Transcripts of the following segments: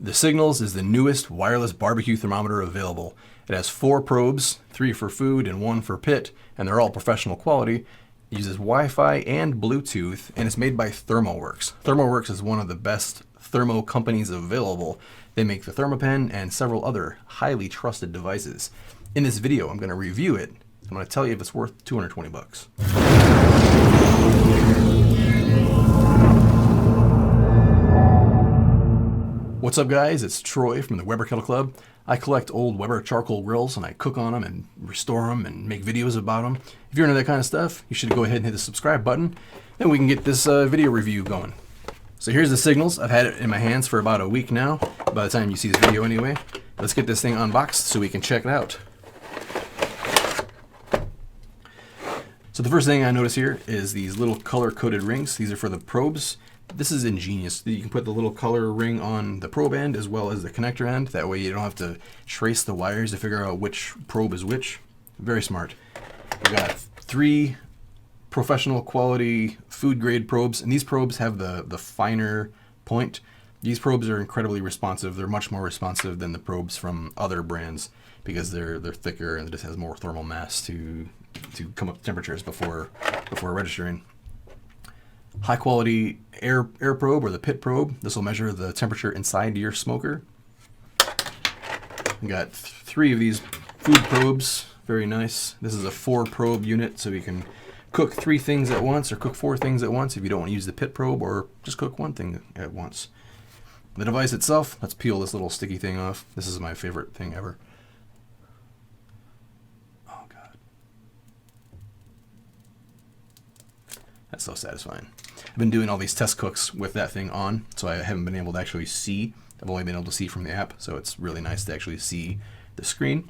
The Signals is the newest wireless barbecue thermometer available. It has 4 probes, 3 for food and 1 for pit, and they're all professional quality. It uses Wi-Fi and Bluetooth, and it's made by Thermoworks. Thermoworks is one of the best thermo companies available. They make the Thermopen and several other highly trusted devices. In this video, I'm going to review it. I'm going to tell you if it's worth 220 bucks. What's up, guys? It's Troy from the Weber Kettle Club. I collect old Weber charcoal grills and I cook on them and restore them and make videos about them. If you're into that kind of stuff, you should go ahead and hit the subscribe button and we can get this video review going. So here's the Signals. I've had it in my hands for about a week now, by the time you see this video anyway. Let's get this thing unboxed so we can check it out. So the first thing I notice here is these little color-coded rings. These are for the probes. This is ingenious. You can put the little color ring on the probe end as well as the connector end. That way you don't have to trace the wires to figure out which probe is which. Very smart. We got 3 professional quality food grade probes, and these probes have the finer point. These probes are incredibly responsive. They're much more responsive than the probes from other brands because they're thicker and it just has more thermal mass to come up temperatures before registering. High quality air probe or the pit probe. This will measure the temperature inside your smoker. We got 3 of these food probes. Very nice. This is a 4 probe unit, so you can cook 3 things at once or cook 4 things at once if you don't want to use the pit probe, or just cook 1 thing at once. The device itself, let's peel this little sticky thing off. This is my favorite thing ever. Oh God. That's so satisfying. I've been doing all these test cooks with that thing on, so I haven't been able to actually see. I've only been able to see from the app, so it's really nice to actually see the screen.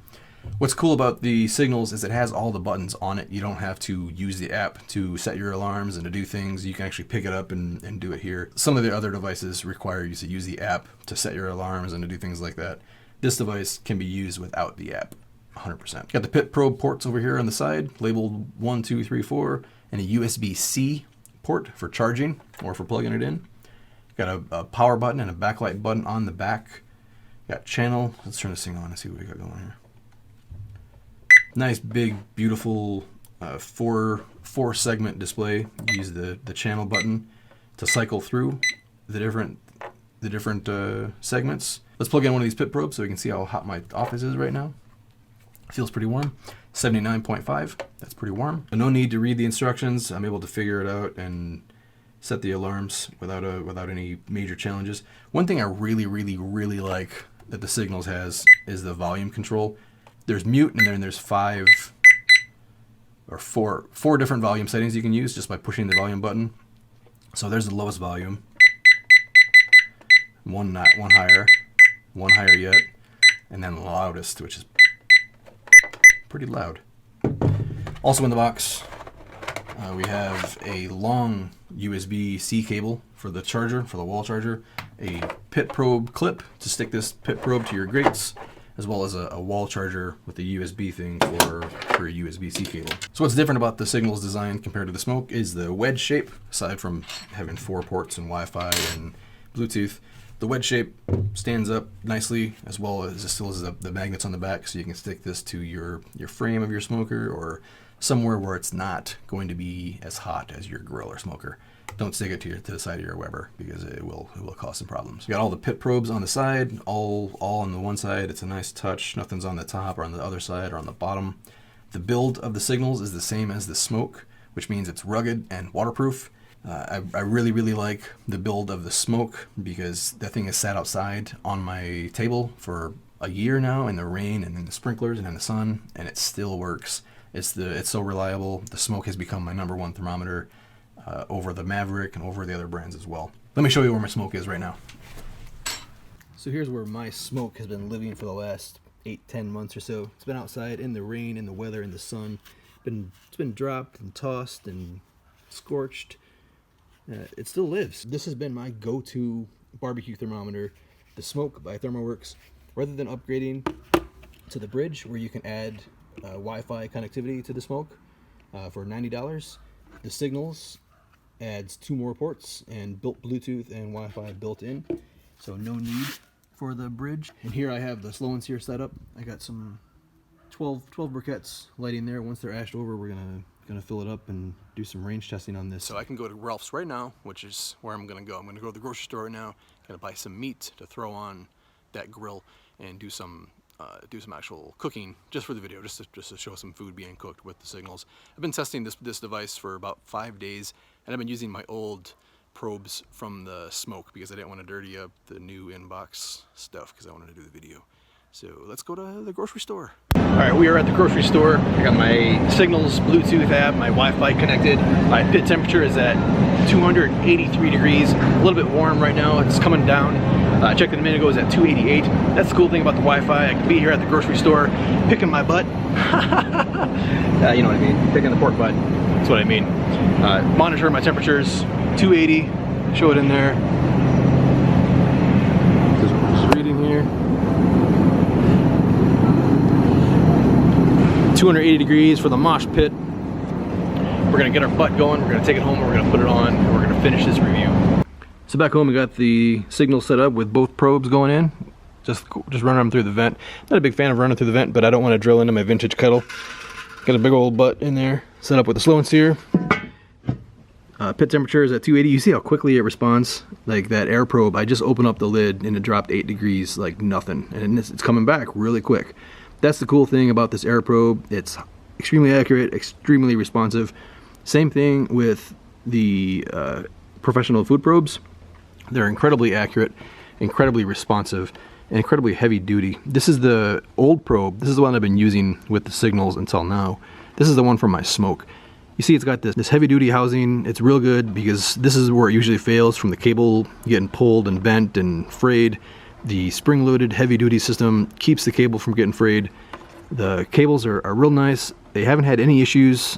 What's cool about the Signals is it has all the buttons on it. You don't have to use the app to set your alarms and to do things. You can actually pick it up and do it here. Some of the other devices require you to use the app to set your alarms and to do things like that. This device can be used without the app, 100%. Got the pit probe ports over here on the side, labeled 1, 2, 3, 4, and a USB-C port for charging or for plugging it in. Got a power button and a backlight button on the back. Got channel. Let's turn this thing on and see what we got going here. Nice big beautiful 4 segment display. Use the channel button to cycle through the different segments. Let's plug in one of these pit probes so we can see how hot my office is right now. Feels pretty warm. 79.5. That's pretty warm. No need to read the instructions. I'm able to figure it out and set the alarms without any major challenges. One thing I really like that the Signals has is the volume control. There's mute, and then there's 4 different volume settings you can use just by pushing the volume button. So there's the lowest volume. One higher yet, and then the loudest, which is pretty loud. Also in the box, we have a long USB-C cable for the charger, for the wall charger, a pit probe clip to stick this pit probe to your grates, as well as a wall charger with the USB thing for a USB-C cable. So what's different about the Signals design compared to the Smoke is the wedge shape. Aside from having 4 ports and Wi-Fi and Bluetooth, the wedge shape stands up nicely, as well as it still has the magnets on the back, so you can stick this to your frame of your smoker or somewhere where it's not going to be as hot as your grill or smoker. Don't stick it to the side of your Weber because it will cause some problems. You got all the pit probes on the side, all on the one side. It's a nice touch. Nothing's on the top or on the other side or on the bottom. The build of the Signals is the same as the Smoke, which means it's rugged and waterproof. I really like the build of the Smoke because that thing has sat outside on my table for a year now in the rain and in the sprinklers and in the sun, and it still works. It's so reliable. The Smoke has become my #1 thermometer over the Maverick and over the other brands as well. Let me show you where my Smoke is right now. So here's where my Smoke has been living for the last 8-10 months or so. It's been outside in the rain, in the weather, in the sun. It's been dropped and tossed and scorched. It still lives. This has been my go-to barbecue thermometer, the Smoke by Thermoworks. Rather than upgrading to the Bridge, where you can add Wi-Fi connectivity to the Smoke for $90, the Signals adds 2 more ports and built Bluetooth and Wi-Fi built in, so no need for the bridge. And here I have the slow and sear setup. I got some 12 briquettes lighting there. Once they're ashed over, we're gonna fill it up and do some range testing on this. So I can go to Ralph's right now, which is where I'm gonna go. I'm gonna go to the grocery store right now, gonna buy some meat to throw on that grill and do some actual cooking just for the video, just to show some food being cooked with the signals. I've been testing this device for about 5 days, and I've been using my old probes from the smoke because I didn't want to dirty up the new inbox stuff because I wanted to do the video. So let's go to the grocery store. All right, we are at the grocery store. I got my signals, Bluetooth app, my Wi-Fi connected. My pit temperature is at 283 degrees, a little bit warm right now. It's coming down. I checked it a minute ago, it was at 288. That's the cool thing about the Wi-Fi. I can be here at the grocery store picking my butt. You know what I mean, picking the pork butt. That's what I mean. Monitor my temperatures, 280, show it in there. Just reading here. 280 degrees for the mosh pit. We're gonna get our butt going, we're gonna take it home, we're gonna put it on, and we're gonna finish this review. So back home we got the signal set up with both probes going in. Just running them through the vent. Not a big fan of running through the vent, but I don't want to drill into my vintage kettle. Got a big old butt in there, set up with the slow and sear. Pit temperature is at 280. You see how quickly it responds? Like that air probe, I just opened up the lid and it dropped 8 degrees like nothing. And it's coming back really quick. That's the cool thing about this air probe. It's extremely accurate, extremely responsive. Same thing with the professional food probes. They're incredibly accurate, incredibly responsive, and incredibly heavy duty. This is the old probe. This is the one I've been using with the signals until now. This is the one from my smoke. You see it's got this heavy duty housing. It's real good because this is where it usually fails, from the cable getting pulled and bent and frayed. The spring-loaded heavy-duty system keeps the cable from getting frayed. The cables are real nice. They haven't had any issues.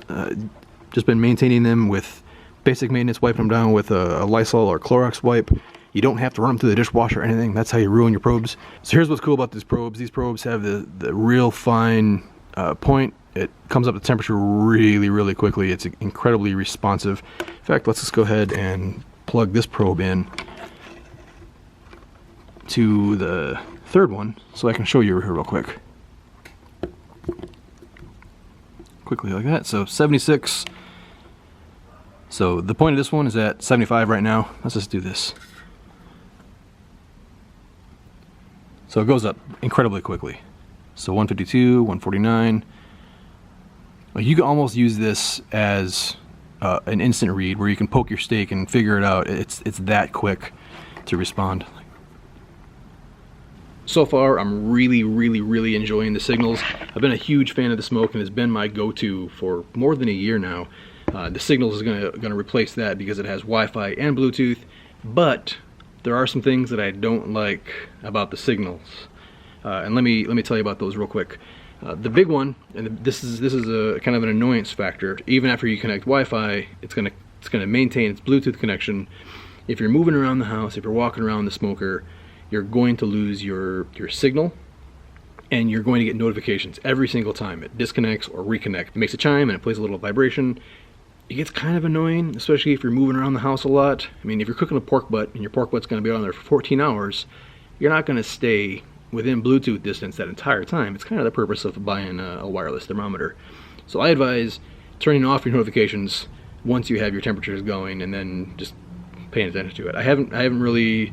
Just been maintaining them with basic maintenance, wiping them down with a Lysol or Clorox wipe. You don't have to run them through the dishwasher or anything. That's how you ruin your probes. So here's what's cool about these probes. These probes have the real fine point. It comes up to temperature really, really quickly. It's incredibly responsive. In fact, let's just go ahead and plug this probe in to the third one so I can show you here real quick. Quickly like that. So 76. So the point of this one is at 75 right now. Let's just do this. So it goes up incredibly quickly. So 152, 149. Like you can almost use this as an instant read where you can poke your steak and figure it out. It's that quick to respond. So far, I'm really enjoying the signals. I've been a huge fan of the smoke, and it's been my go-to for more than a year now. The signals is gonna replace that because it has Wi-Fi and Bluetooth, but there are some things that I don't like about the signals, and let me tell you about those real quick. The big one, and this is a kind of an annoyance factor. Even after you connect Wi-Fi, it's gonna maintain its Bluetooth connection. If you're moving around the house, if you're walking around the smoker, you're going to lose your signal, and you're going to get notifications every single time it disconnects or reconnects. It makes a chime and it plays a little vibration. It gets kind of annoying, especially if you're moving around the house a lot. I mean, if you're cooking a pork butt and your pork butt's going to be on there for 14 hours, you're not going to stay within Bluetooth distance that entire time. It's kind of the purpose of buying a wireless thermometer. So I advise turning off your notifications once you have your temperatures going, and then just paying attention to it. I haven't really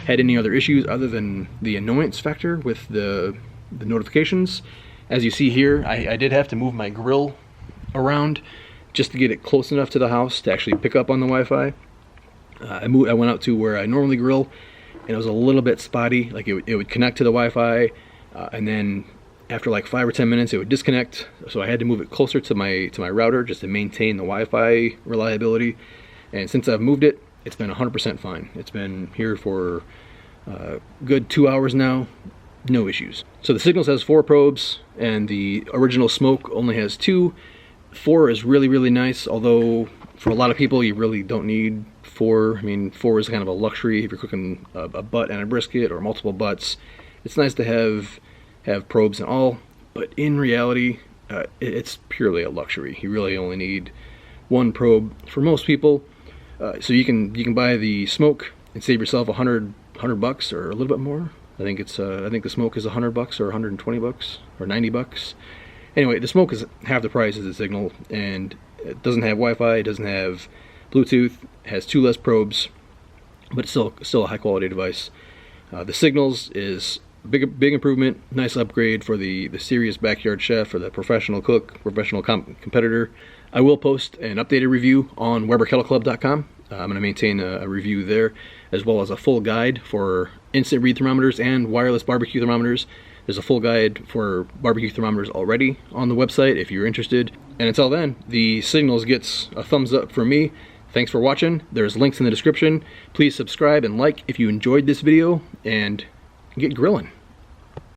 had any other issues other than the annoyance factor with the notifications. As you see here, I did have to move my grill around just to get it close enough to the house to actually pick up on the Wi-Fi. I went out to where I normally grill, and it was a little bit spotty. Like it would connect to the Wi-Fi, and then after like 5 or 10 minutes it would disconnect. So I had to move it closer to my router just to maintain the Wi-Fi reliability. And since I've moved it, it's been 100% fine. It's been here for a good 2 hours now, no issues. So the Signals has 4 probes, and the original Smoke only has 2. 4 is really nice, although for a lot of people you really don't need 4. I mean, 4 is kind of a luxury if you're cooking a butt and a brisket or multiple butts. It's nice to have probes and all, but in reality it's purely a luxury. You really only need 1 probe for most people. So you can buy the Smoke and save yourself $100 or a little bit more. I think it's I think the smoke is $100 or 120 bucks or 90 bucks. Anyway, the smoke is half the price as the Signal, and it doesn't have Wi-Fi, it doesn't have Bluetooth, it has 2 less probes, but it's still a high quality device. The Signals is a big improvement, nice upgrade for the serious backyard chef or the professional cook, professional competitor. I will post an updated review on WeberKettleClub.com. I'm going to maintain a review there, as well as a full guide for instant read thermometers and wireless barbecue thermometers. There's a full guide for barbecue thermometers already on the website if you're interested. And until then, the Signals gets a thumbs up from me. Thanks for watching. There's links in the description. Please subscribe and like if you enjoyed this video, and get grilling.